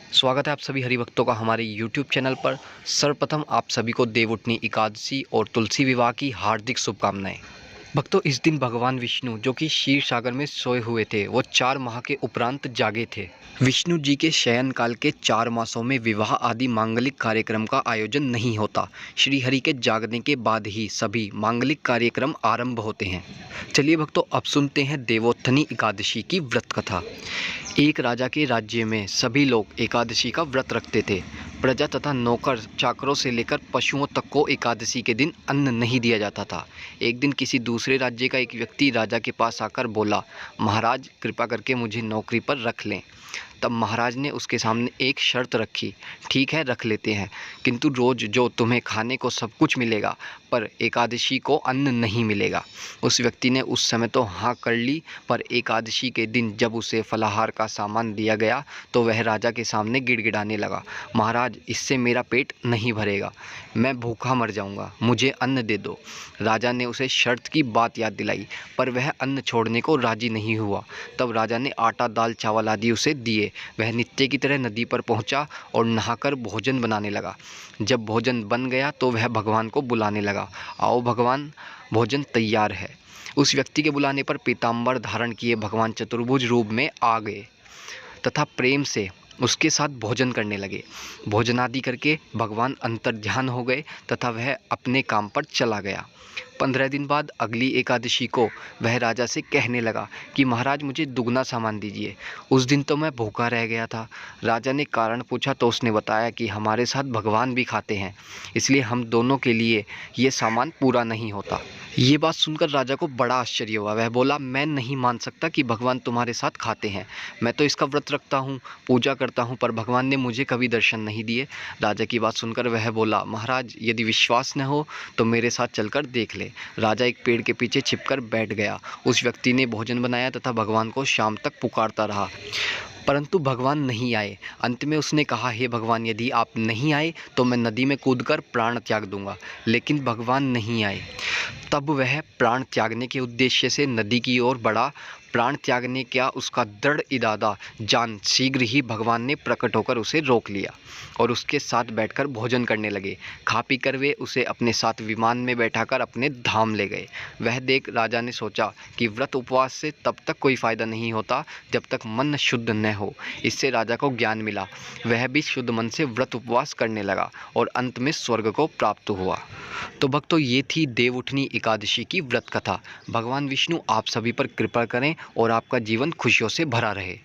स्वागत है आप सभी हरिभक्तों का हमारे YouTube चैनल पर। सर्वप्रथम आप सभी को देवउठनी एकादशी और तुलसी विवाह की हार्दिक शुभकामनाएं। भक्तों, इस दिन भगवान विष्णु जो कि क्षीर सागर में सोए हुए थे, वो 4 माह के उपरांत जागे थे। विष्णु जी के शयन काल के 4 मासों में विवाह आदि मांगलिक कार्यक्रम का आयोजन नहीं होता। श्री हरि के जागने के बाद ही सभी मांगलिक कार्यक्रम आरंभ होते हैं। चलिए भक्तों, अब सुनते हैं देवोत्थनी एकादशी की व्रत कथा। एक राजा के राज्य में सभी लोग एकादशी का व्रत रखते थे। प्रजा तथा नौकर चाकरों से लेकर पशुओं तक को एकादशी के दिन अन्न नहीं दिया जाता था। एक दिन किसी दूसरे राज्य का एक व्यक्ति राजा के पास आकर बोला, महाराज कृपा करके मुझे नौकरी पर रख लें। तब महाराज ने उसके सामने एक शर्त रखी, ठीक है रख लेते हैं, किंतु रोज़ जो तुम्हें खाने को सब कुछ मिलेगा पर एकादशी को अन्न नहीं मिलेगा। उस व्यक्ति ने उस समय तो हाँ कर ली, पर एकादशी के दिन जब उसे फलाहार का सामान दिया गया तो वह राजा के सामने गिड़गिड़ाने लगा, महाराज इससे मेरा पेट नहीं भरेगा, मैं भूखा मर जाऊंगा, मुझे अन्न दे दो। राजा ने उसे शर्त की बात याद दिलाई, पर वह अन्न छोड़ने को राजी नहीं हुआ। तब राजा ने आटा दाल चावल आदि उसे दिए। वह नित्य की तरह नदी पर पहुंचा और नहाकर भोजन बनाने लगा। जब भोजन बन गया तो वह भगवान को बुलाने लगा, आओ भगवान भोजन तैयार है। उस व्यक्ति के बुलाने पर पीताम्बर धारण किए भगवान चतुर्भुज रूप में आ गए तथा प्रेम से उसके साथ भोजन करने लगे। भोजनादि करके भगवान अंतर्ध्यान हो गए तथा वह अपने काम पर चला गया। 15 दिन बाद अगली एकादशी को वह राजा से कहने लगा कि महाराज मुझे दुगना सामान दीजिए, उस दिन तो मैं भूखा रह गया था। राजा ने कारण पूछा तो उसने बताया कि हमारे साथ भगवान भी खाते हैं, इसलिए हम दोनों के लिए ये सामान पूरा नहीं होता। ये बात सुनकर राजा को बड़ा आश्चर्य हुआ। वह बोला, मैं नहीं मान सकता कि भगवान तुम्हारे साथ खाते हैं। मैं तो इसका व्रत रखता हूँ, पूजा करता हूँ, पर भगवान ने मुझे कभी दर्शन नहीं दिए। राजा की बात सुनकर वह बोला, महाराज यदि विश्वास न हो तो मेरे साथ चलकर देख ले। राजा एक पेड़ के पीछे छिपकर बैठ गया। उस व्यक्ति ने भोजन बनाया तथा भगवान को शाम तक पुकारता रहा, परंतु भगवान नहीं आए। अंत में उसने कहा, हे भगवान यदि आप नहीं आए तो मैं नदी में कूदकर प्राण त्याग दूंगा। लेकिन भगवान नहीं आए। तब वह प्राण त्यागने के उद्देश्य से नदी की ओर बढ़ा। प्राण त्यागने का उसका दृढ़ इरादा जान शीघ्र ही भगवान ने प्रकट होकर उसे रोक लिया और उसके साथ बैठकर भोजन करने लगे। खा पी कर वे उसे अपने साथ विमान में बैठाकर अपने धाम ले गए। वह देख राजा ने सोचा कि व्रत उपवास से तब तक कोई फायदा नहीं होता जब तक मन शुद्ध न हो। इससे राजा को ज्ञान मिला। वह भी शुद्ध मन से व्रत उपवास करने लगा और अंत में स्वर्ग को प्राप्त हुआ। तो भक्तों, ये थी देवउठनी एकादशी की व्रत कथा। भगवान विष्णु आप सभी पर कृपा करें और आपका जीवन खुशियों से भरा रहे।